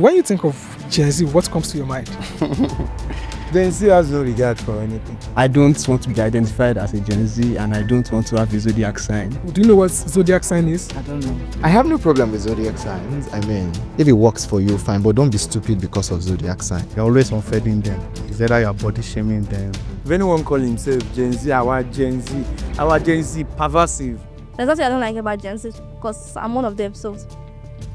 When you think of Gen Z, what comes to your mind? Gen Z has no regard for anything. I don't want to be identified as a Gen Z, and I don't want to have a zodiac sign. Do you know what zodiac sign is? I don't know. I have no problem with zodiac signs. I mean, if it works for you, fine, but don't be stupid because of zodiac sign. You're always unfeeding them. Is either you're body shaming them. If anyone call himself Gen Z, our Gen Z perversive. There's nothing I don't like about Gen Z because I'm one of them, so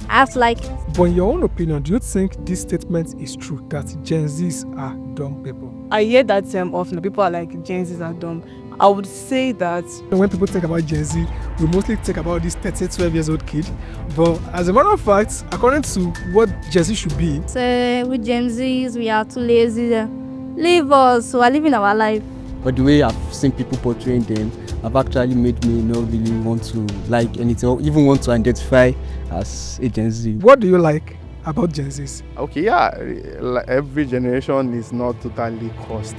I have to like it. But in your own opinion, do you think this statement is true, that Gen Zs are dumb people? I hear that term often. People are like, Gen Zs are dumb. I would say that When people think about Gen Z, we mostly think about this 12 years old kid. But as a matter of fact, according to what Gen Z should be, So with Gen Zs, we are too lazy. Leave us, we are living our life. But the way I've seen people portraying them have actually made me not really want to like anything or even want to identify as a Gen Z. what do you like about Gen Zs? Okay, yeah, like every generation is not totally cursed.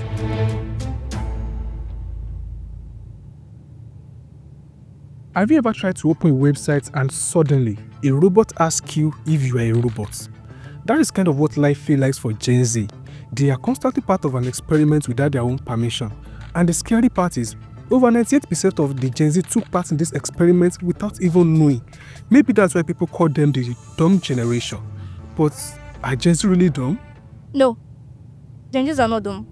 Have you ever tried to open a website and suddenly a robot asks you if you are a robot? That is kind of what life feels like for Gen Z. They are constantly part of an experiment without their own permission. And the scary part is, over 98% of the Gen Z took part in this experiment without even knowing. Maybe that's why people call them the dumb generation. But are Gen Z really dumb? No, Gen Zs are not dumb.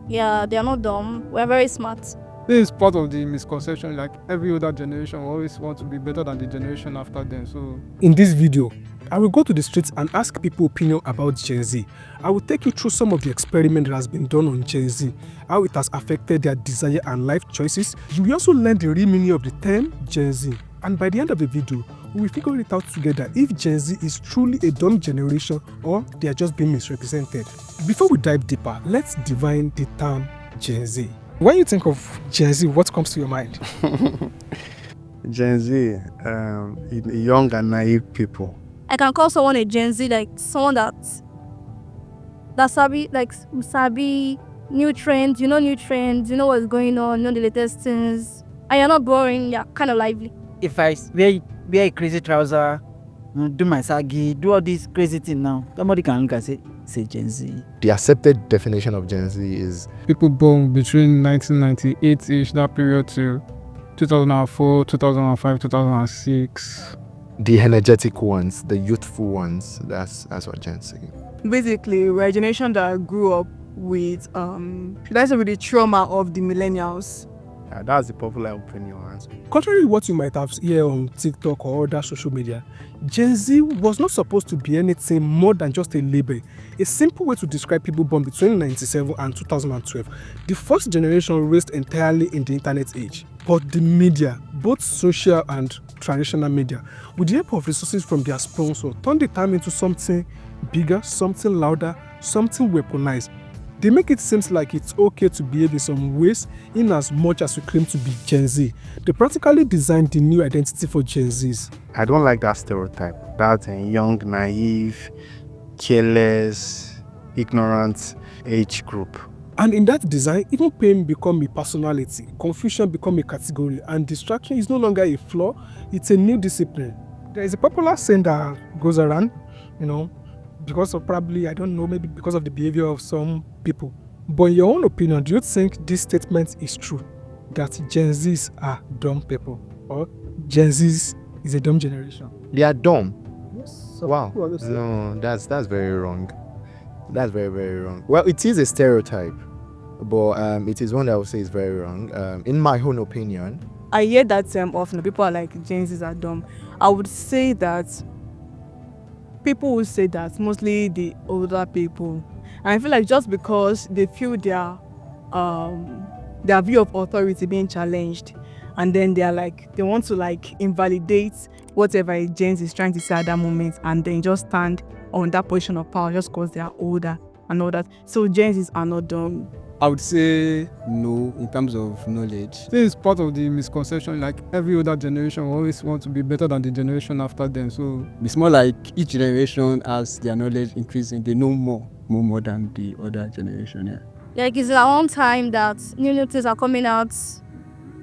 Yeah, they are not dumb. We're very smart. This is part of the misconception, like every other generation always want to be better than the generation after them. So In this video, I will go to the streets and ask people opinion about Gen Z. I will take you through some of the experiment that has been done on Gen Z, how it has affected their desire and life choices. You will also learn the real meaning of the term Gen Z. And by the end of the video, we will figure it out together if Gen Z is truly a dumb generation or they are just being misrepresented. Before we dive deeper, let's define the term Gen Z. When you think of Gen Z, what comes to your mind? Gen Z, young and naive people. I can call someone a Gen Z, like someone that sabi, like sabi new trends, you know what's going on, you know the latest things. And you're not boring, you're kind of lively. If I wear a crazy trouser, do my saggy, do all this crazy thing now, somebody can look and say Gen Z. The accepted definition of Gen Z is people born between 1998-ish, that period to 2004, 2005, 2006. the energetic ones, the youthful ones. That's what Gen Z is. basically we're a generation that grew up with, should I say, with the trauma of the millennials. Yeah, that's the popular opinion answer. Contrary to what you might have heard on TikTok or other social media, Gen Z was not supposed to be anything more than just a label, a simple way to describe people born between 1997 and 2012, the first generation raised entirely in the internet age. But the media, both social and traditional media, with the help of resources from their sponsor, turned the term into something bigger, something louder, something weaponized. They make it seem like it's okay to behave in some ways in as much as we claim to be Gen Z. They practically designed the new identity for Gen Zs. I don't like that stereotype. That young, naive, careless, ignorant age group. And in that design, even pain become a personality, confusion become a category, and distraction is no longer a flaw, it's a new discipline. There is a popular saying that goes around, because of probably, I don't know, maybe because of the behavior of some people. But in your own opinion, do you think this statement is true, that Gen Zs are dumb people, or Gen Zs is a dumb generation? They are dumb. Yes. Wow. No, that's very wrong. That's very, very wrong. Well, it is a stereotype, but it is one that I would say is very wrong. In my own opinion. I hear that term often. People are like, Gen Zs are dumb. I would say that people will say that, mostly the older people. And I feel like just because they feel their view of authority being challenged, and then they want to invalidate whatever a Gen Z is trying to say at that moment, and then just stand on that position of power just because they are older and all that. So Gen Zs are not dumb. I would say no in terms of knowledge. this is part of the misconception, like every other generation always want to be better than the generation after them. So It's more like each generation, as their knowledge increasing, they know more than the other generation. Yeah. Like it's our own time that new things are coming out.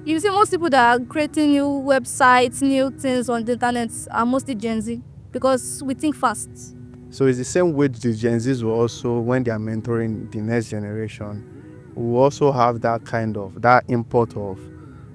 You see, most people that are creating new websites, new things on the internet are mostly Gen Z because we think fast. So it's the same way the Gen Zs will also, when they are mentoring the next generation, will also have that import of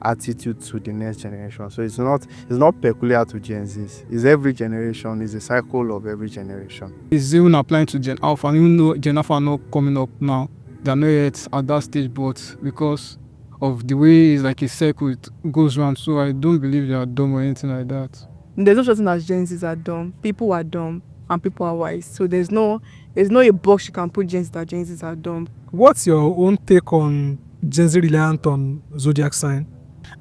attitude to the next generation. So it's not peculiar to Gen Zs. It's every generation. It's a cycle of every generation. It's even applying to Gen Alpha. Even though Gen Alpha are not coming up now, they're not yet at that stage, but because of the way it's like a circle, it goes around. So I don't believe they are dumb or anything like that. There's no such thing as Gen Zs are dumb. People are dumb and people are wise. So there's no a box you can put Gen Z that Gen Zs are dumb. What's your own take on Gen Z reliant on zodiac sign?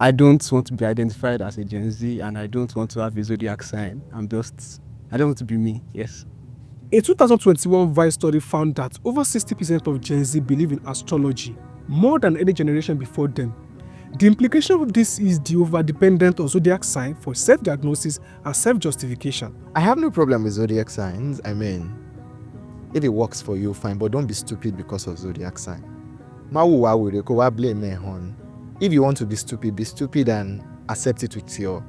I don't want to be identified as a Gen Z, and I don't want to have a zodiac sign. I don't want to be me. Yes. A 2021 Vice study found that over 60% of Gen Z believe in astrology, more than any generation before them. The implication of this is the over-dependence on zodiac sign for self-diagnosis and self-justification. I have no problem with zodiac signs. I mean, if it works for you, fine, but don't be stupid because of zodiac sign. If you want to be stupid and accept it with your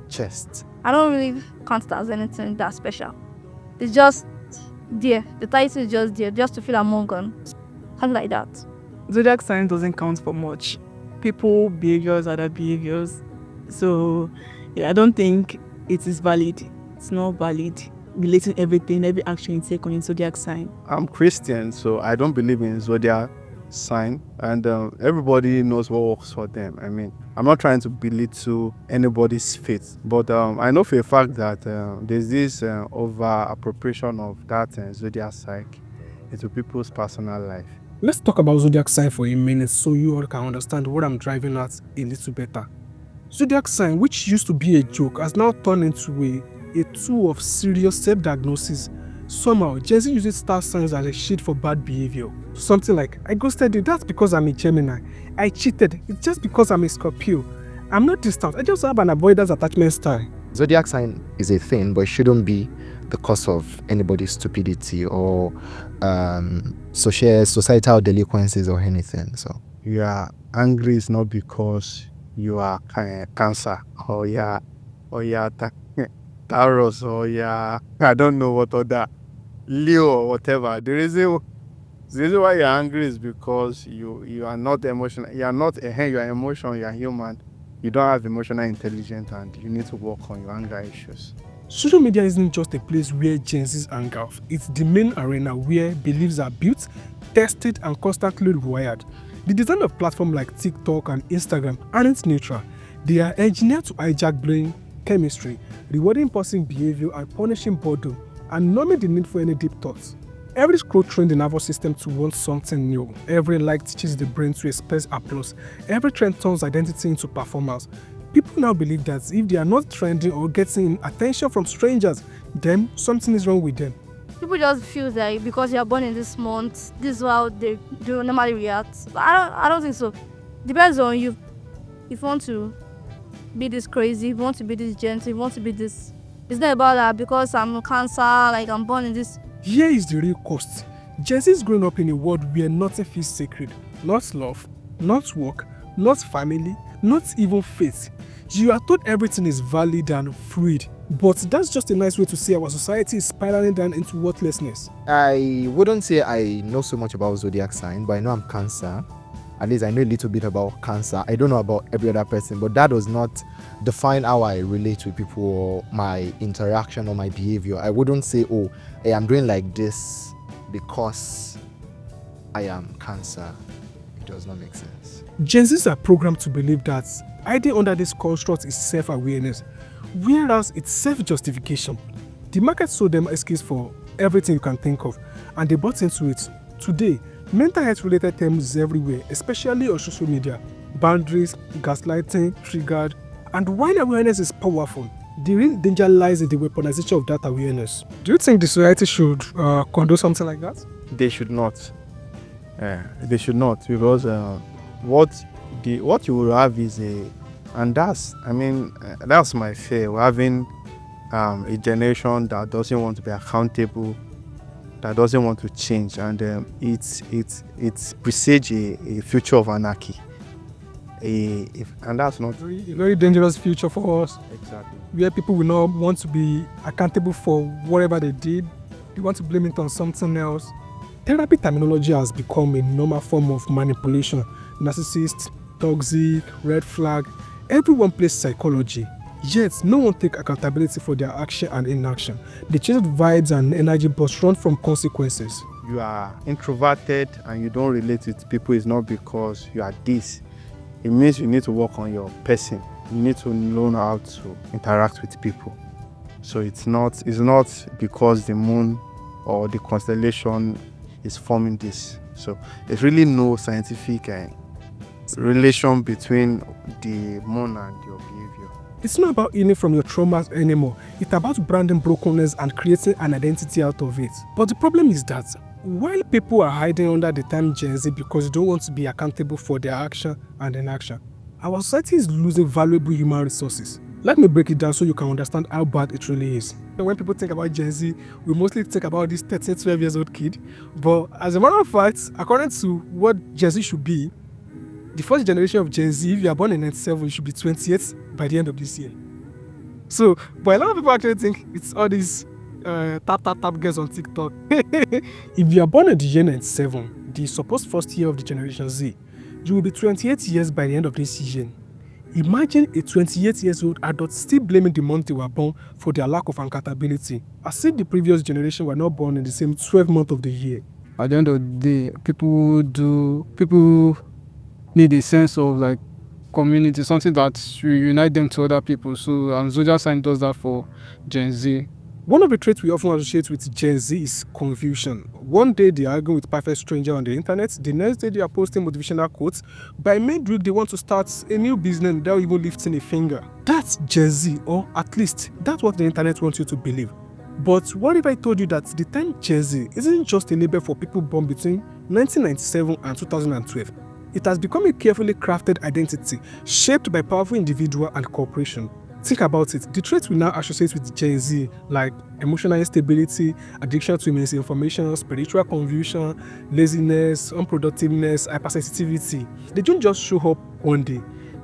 chest. I don't really count it as anything that special. It's just there. The title is just there, just to feel among us. Something like that. Zodiac sign doesn't count for much. People behaviors are their behaviors. So yeah, I don't think it is valid. It's not valid. Relating everything, every action you take on your zodiac sign. I'm Christian, so I don't believe in zodiac sign, and everybody knows what works for them. I mean, I'm not trying to belittle anybody's faith, but I know for a fact that there's this over appropriation of that zodiac sign into people's personal life. Let's talk about zodiac sign for a minute so you all can understand what I'm driving at a little better. Zodiac sign, which used to be a joke, has now turned into a tool of serious self-diagnosis. Somehow, Gen Z uses star signs as a shield for bad behavior. Something like, I ghosted you, that's because I'm a Gemini. I cheated, it's just because I'm a Scorpio. I'm not distant, I just have an avoidance attachment style. Zodiac sign is a thing, but it shouldn't be the cause of anybody's stupidity or societal delinquencies or anything. So You are angry is not because you are Cancer or Taurus or I don't know what other Leo or whatever. The reason why you're angry is because you are not emotional. You are not you are emotional. You are human. You don't have emotional intelligence, and you need to work on your anger issues. Social media isn't just a place where Gen Z's hang out. It's the main arena where beliefs are built, tested, and constantly rewired. The design of platforms like TikTok and Instagram aren't neutral. They are engineered to hijack brain chemistry, rewarding impulsive behavior and punishing boredom, and numbing the need for any deep thoughts. Every scroll trains the nervous system to want something new. Every like teaches the brain to express applause. Every trend turns identity into performance. People now believe that if they are not trending or getting attention from strangers, then something is wrong with them. People just feel like because you are born in this month, this is how they do normally react. But I don't think so. Depends on you. If you want to be this crazy, if you want to be this gentle, if you want to be this. It's not about that because I'm Cancer, like I'm born in this. Here is the real cost. Gen Z is growing up in a world where nothing feels sacred. Not love, not work, not family, not even faith. You are told everything is valid and fluid, but that's just a nice way to say our society is spiraling down into worthlessness. I wouldn't say I know so much about zodiac sign, but I know I'm Cancer. At least I know a little bit about Cancer. I don't know about every other person, but that does not define how I relate with people or my interaction or my behavior. I wouldn't say, oh, hey, I'm doing like this because I am Cancer. It does not make sense. Gen Zs are programmed to believe that hiding under this construct is self-awareness, whereas it's self-justification. The market sold them excuse for everything you can think of, and they bought into it. Today, mental health-related terms everywhere, especially on social media. Boundaries, gaslighting, triggered, and while awareness is powerful, the real danger lies in the weaponization of that awareness. Do you think the society should condone something like that? They should not. They should not, because what you will have is that's my fear. We're having a generation that doesn't want to be accountable, that doesn't want to change, and it presages a future of anarchy. And that's not A very dangerous future for us, exactly. where people will not want to be accountable for whatever they did. They want to blame it on something else. Therapy terminology has become a normal form of manipulation. Narcissist, toxic, red flag. Everyone plays psychology. Yet, no one takes accountability for their action and inaction. They chase vibes and energy but run from consequences. You are introverted and you don't relate with people is not because you are this. It means you need to work on your person. You need to learn how to interact with people. So it's not because the moon or the constellation is forming this. So there's really no scientific relation between the moon and your behavior. It's not about healing from your traumas anymore. It's about branding brokenness and creating an identity out of it. But the problem is that while people are hiding under the term Gen Z because they don't want to be accountable for their action and inaction, our society is losing valuable human resources. Let me break it down so you can understand how bad it really is. When people think about Gen Z, we mostly think about this 13, 12 years old kid. But as a matter of fact, according to what Gen Z should be, the first generation of Gen Z, if you are born in 97, you should be 28 by the end of this year. So, but a lot of people actually think it's all these tap girls on TikTok. If you are born in the year 97, the supposed first year of the generation Z, you will be 28 years by the end of this year. Imagine a 28 years old adult still blaming the month they were born for their lack of accountability, as if the previous generation were not born in the same 12 month of the year. At the end of the day, people need a sense of like community, something that will unite them to other people. So zodiac sign does that for Gen Z. One of the traits we often associate with Gen Z is confusion. One day they are arguing with perfect stranger on the internet, the next day they are posting motivational quotes. By midweek they want to start a new business without even lifting a finger. That's Gen Z, or at least that's what the internet wants you to believe. But what if I told you that the term Gen Z isn't just a label for people born between 1997 and 2012? It has become a carefully crafted identity shaped by powerful individual and corporation. Think about it. The traits we now associate with Gen Z, like emotional instability, addiction to misinformation, spiritual confusion, laziness, unproductiveness, hypersensitivity, they don't just show up one day.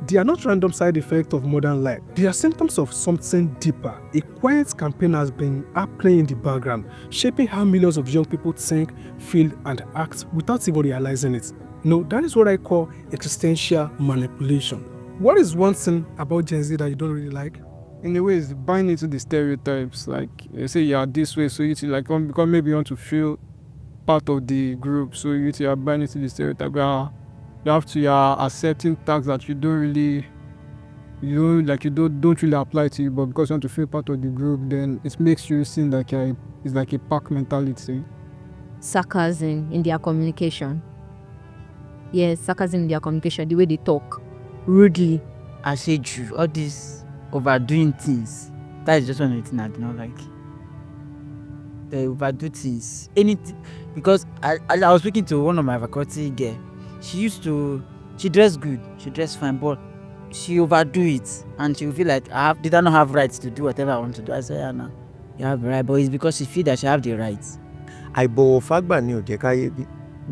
They are not random side effects of modern life. They are symptoms of something deeper. A quiet campaign has been happening in the background, shaping how millions of young people think, feel, and act without even realizing it. No, that is what I call existential manipulation. What is one thing about Gen Z that you don't really like? In a way, it's buying into the stereotypes. Like, they say you are this way, so you like because maybe you want to feel part of the group. So you are buying into the stereotype. You are accepting tags that you don't really apply to you, but because you want to feel part of the group, then it makes you seem like it's like a pack mentality. Sarcasm in their communication. Yes, sarcasm in their communication, the way they talk. Rudely. I said you, all these overdoing things. That is just one of the things I do not like. They overdo things. Anything. Because I was speaking to one of my faculty girl. She dressed good, she dressed fine, but she overdo it. And she will feel like, did I not have rights to do whatever I want to do? I said, yeah, no, you have the right, but it's because she feels that she have the rights.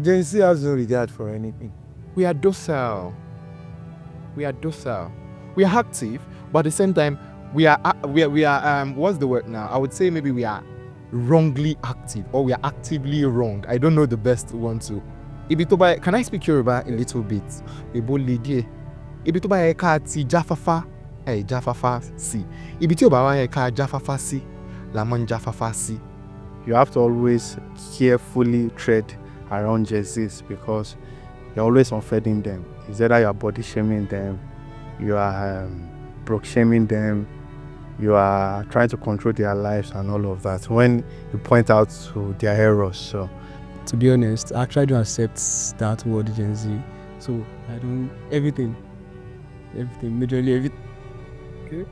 Gen Z has no regard for anything. We are docile. We are active, but at the same time, we are what's the word now? I would say maybe we are wrongly active, or we are actively wrong. I don't know the best one to. Can I speak Yoruba a little bit? Jafafa si. Jafafa si. Lamon Jafafa si. You have to always carefully tread around Gen Zs because you're always unfeeding them. It's either you are body shaming them, you are broke shaming them, you are trying to control their lives and all of that when you point out to their errors. So, to be honest, I try to accept that word Gen Z. So I don't everything, majorly everything. Okay.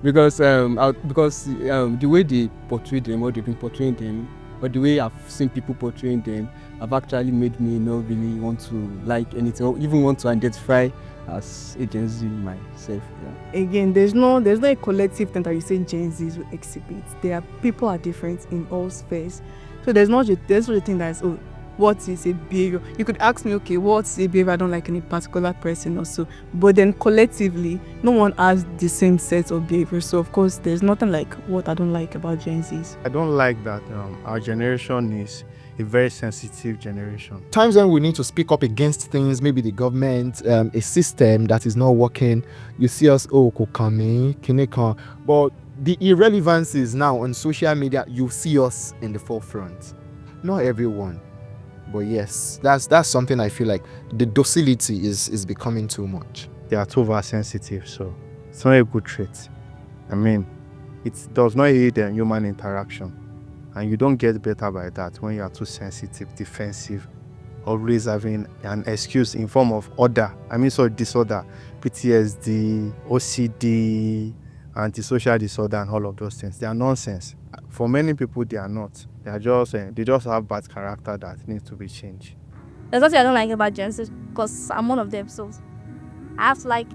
Because the way they portray them, or they've been portraying them, or the way I've seen people portraying them, have actually made me not really want to like anything, or even want to identify as a Gen Z myself. Yeah. Again, there's no a collective thing that you say Gen Zs will exhibit. People are different in all spheres. So there's not a thing that is, what is a behavior. You could ask me, okay, what's a behavior I don't like in a particular person or so. But then collectively, no one has the same set of behaviors. So of course, there's nothing like what I don't like about Gen Zs. I don't like that our generation is a very sensitive generation. Times when we need to speak up against things, maybe the government, a system that is not working, you see us, kokami, kineka. But the irrelevance is now on social media, you see us in the forefront. Not everyone, but yes, that's something I feel like the docility is becoming too much. They are too oversensitive, so it's not a good trait. I mean, it does not aid in human interaction. And you don't get better by that when you are too sensitive, defensive, always having an excuse in form of disorder, PTSD, OCD, antisocial disorder, and all of those things. They are nonsense. For many people, they are not. They are just they just have bad character that needs to be changed. There's nothing I don't like about Gen Z because I'm one of them. So I have to like.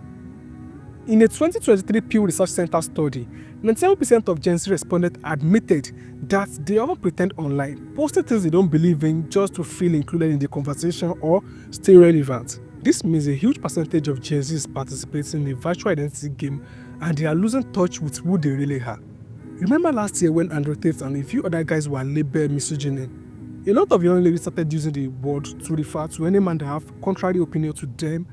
In a 2023 Pew Research Center study, 97% of Gen Z respondents admitted that they often pretend online, posting things they don't believe in just to feel included in the conversation or stay relevant. This means a huge percentage of Gen Z is participating in a virtual identity game and they are losing touch with who they really are. Remember last year when Andrew Tate and a few other guys were labeled misogyny? A lot of young ladies started using the word to refer to any man that have contrary opinion to them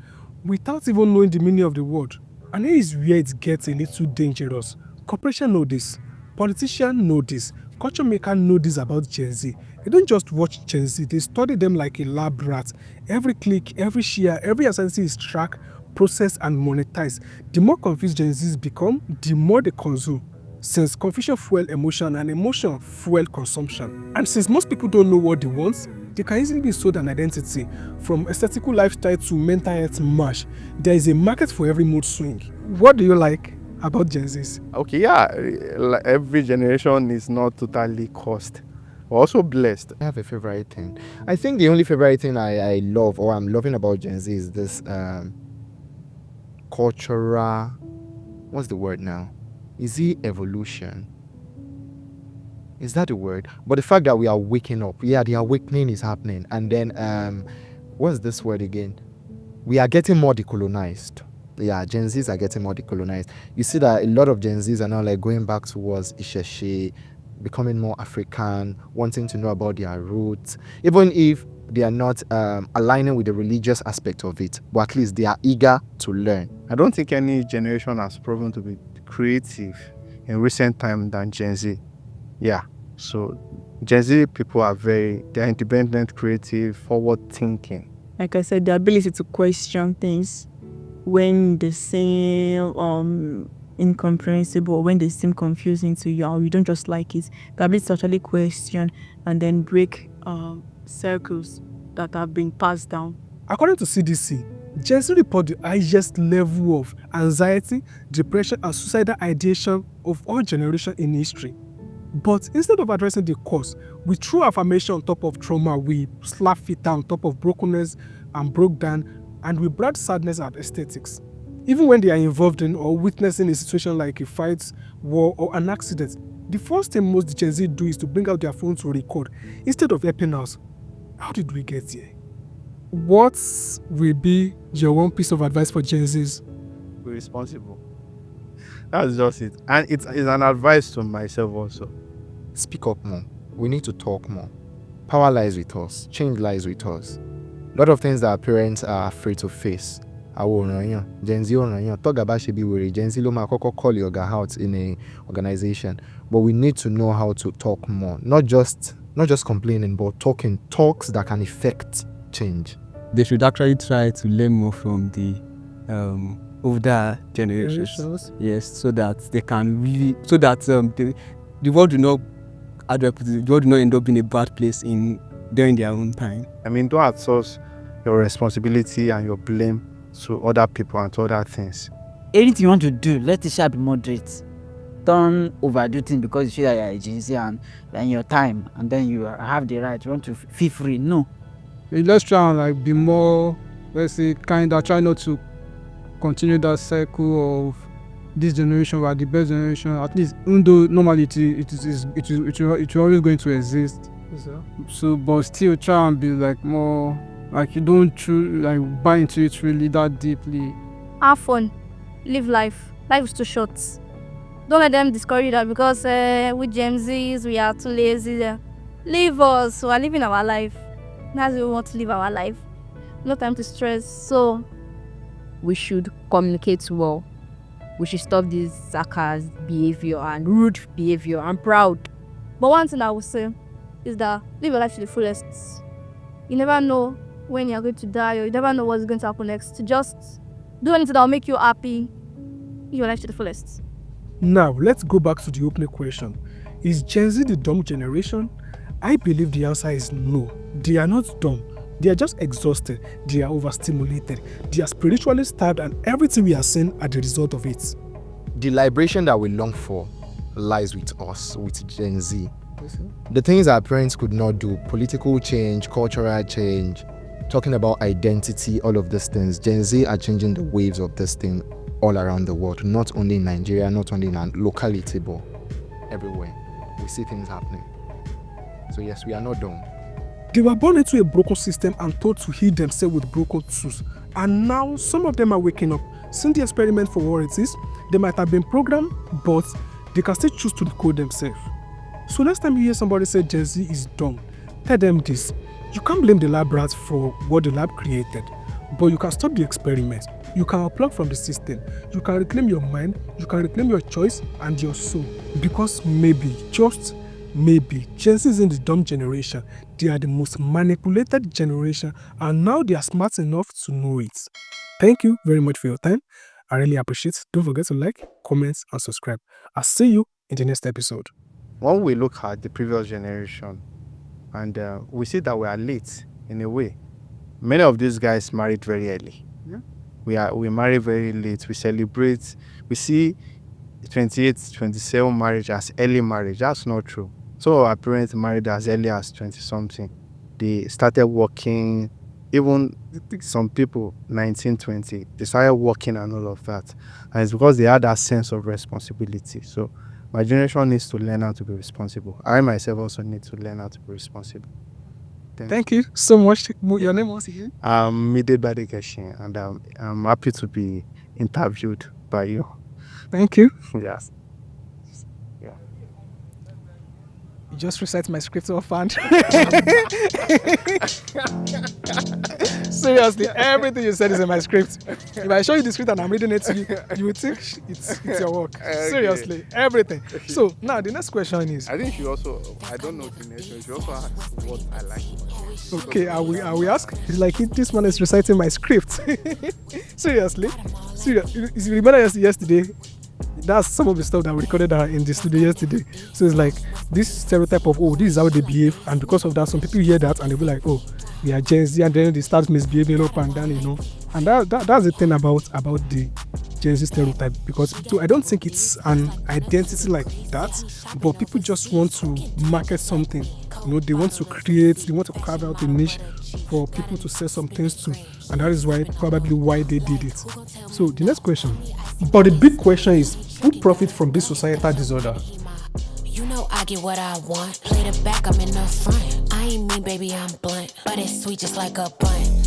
without even knowing the meaning of the word. And here is where it gets a little dangerous. Corporations know this, politicians know this, culture makers know this about Gen Z. They don't just watch Gen Z, they study them like a lab rat. Every click, every share, every ascendancy is tracked, processed, and monetized. The more confused Gen Zs become, the more they consume. Since confusion fuels emotion and emotion fuels consumption. And since most people don't know what they want, they can easily be sold an identity. From aesthetical lifestyle to mental health mash, there is a market for every mood swing. What do you like about Gen Zs? Okay, yeah, every generation is not totally cursed. We're also blessed. I have a favorite thing. I think the only favorite thing I love or I'm loving about Gen Z is this cultural, what's the word now? Is it evolution? Is that the word? But the fact that we are waking up, the awakening is happening. And then, what's this word again? We are getting more decolonized. Yeah, Gen Zs are getting more decolonized. You see that a lot of Gen Zs are now like going back towards Isheshe, becoming more African, wanting to know about their roots, even if they are not aligning with the religious aspect of it, but at least they are eager to learn. I don't think any generation has proven to be creative in recent time than Gen Z. Yeah, so Gen Z people are they're independent, creative, forward thinking. Like I said, the ability to question things when they seem incomprehensible, when they seem confusing to you, or you don't just like it. The ability to actually question and then break circles that have been passed down. According to CDC, Gen Z report the highest level of anxiety, depression, and suicidal ideation of all generations in history. But instead of addressing the cause, we threw affirmation on top of trauma, we slapped it on top of brokenness and broke down, and we brought sadness and aesthetics. Even when they are involved in or witnessing a situation like a fight, war, or an accident, the first thing most Gen Z do is to bring out their phone to record instead of helping us. How did we get here? What will be your one piece of advice for Gen Zs? Be responsible. That's just it. And it's an advice to myself also. Speak up more. We need to talk more. Power lies with us. Change lies with us. A lot of things that our parents are afraid to face. Gen Z talk about should be worried. Gen Z loma call yoga out in a organization. But we need to know how to talk more. Not just complaining, but talks that can affect change. They should actually try to learn more from the older generations. Yes, so that they can really, so that the world do not, the world do not end up in a bad place during their own time. I mean, don't outsource your responsibility and your blame to other people and to other things. Anything you want to do, let it be moderate. Don't overdo things because you feel that you're a Gen Z and in your time, and then you have the right. You want to feel free. No. Let's try and be more, let's say, try not to continue that cycle of this generation where the best generation, at least, even though normally it will always going to exist. So, but still try and be like more, like you don't like buy into it really that deeply. Have fun. Live life. Life is too short. Don't let them discourage that because with Gen Zs, we are too lazy. Leave us. We are living our life. That's how we want to live our life. No time to stress. So, We should communicate well. We should stop this sarcasm behavior and rude behavior. I'm proud. but one thing I would say is that live your life to the fullest. You never know when you're going to die, or you never know what's going to happen next. Just do anything that will make you happy. Live your life to the fullest. Now, let's go back to the opening question. Is Gen Z the dumb generation? I believe the answer is no. They are not dumb. They are just exhausted. They are overstimulated. They are spiritually starved, and everything we are seeing are the result of it. The liberation that we long for lies with us, with Gen Z. The things our parents could not do, political change, cultural change, talking about identity, all of these things, Gen Z are changing the waves of this thing all around the world, not only in Nigeria, not only in our locality, but everywhere. We see things happening. So yes, we are not dumb. They were born into a broken system and taught to heal themselves with broken tools. And now some of them are waking up, seeing the experiment for what it is. They might have been programmed, but they can still choose to decode themselves. So next time you hear somebody say Gen Z is dumb, tell them this. You can't blame the lab rats for what the lab created, but you can stop the experiment. You can unplug from the system. You can reclaim your mind, you can reclaim your choice and your soul. Because maybe, just maybe, Gen Z isn't the dumb generation. They are the most manipulated generation, and now they are smart enough to know it. Thank you very much for your time. I really appreciate it. Don't forget to like, comment, and subscribe. I'll see you in the next episode. When we look at the previous generation, and we see that we are late in a way. Many of these guys married very early. Yeah. We marry very late. We celebrate. We see 28, 27 marriage as early marriage. That's not true. So our parents married as early as 20-something. They started working, even some people, 19, 20, they started working and all of that. And it's because they had that sense of responsibility. So my generation needs to learn how to be responsible. I myself also need to learn how to be responsible. Thank you so much. Your name was here? I'm Mide Badegashin, and I'm happy to be interviewed by you. Thank you. Yes. You just recite my script offhand. Seriously, everything you said is in my script. If I show you the script and I'm reading it to you, you would think it's your work. Seriously, everything. So now the next question is. I think she also, I don't know the nation, she also asked what I like. Okay, I will ask. It's like this one is reciting my script. Seriously. You remember yesterday? That's some of the stuff that we recorded in the studio yesterday. So it's like this stereotype of, oh, this is how they behave, and because of that, some people hear that and they'll be like, oh, we are Gen Z, and then they start misbehaving up and down, you know. And that's the thing about the Gen Z stereotype, because so I don't think it's an identity like that, but people just want to market something. You know, they want to carve out a niche for people to say some things to, and that is probably why they did it. So the next question, but the big question is, who profits from this societal disorder? You know I get what I want. Play the back, I'm in the front. I ain't mean, baby, I'm blunt, but it's sweet just like a blunt.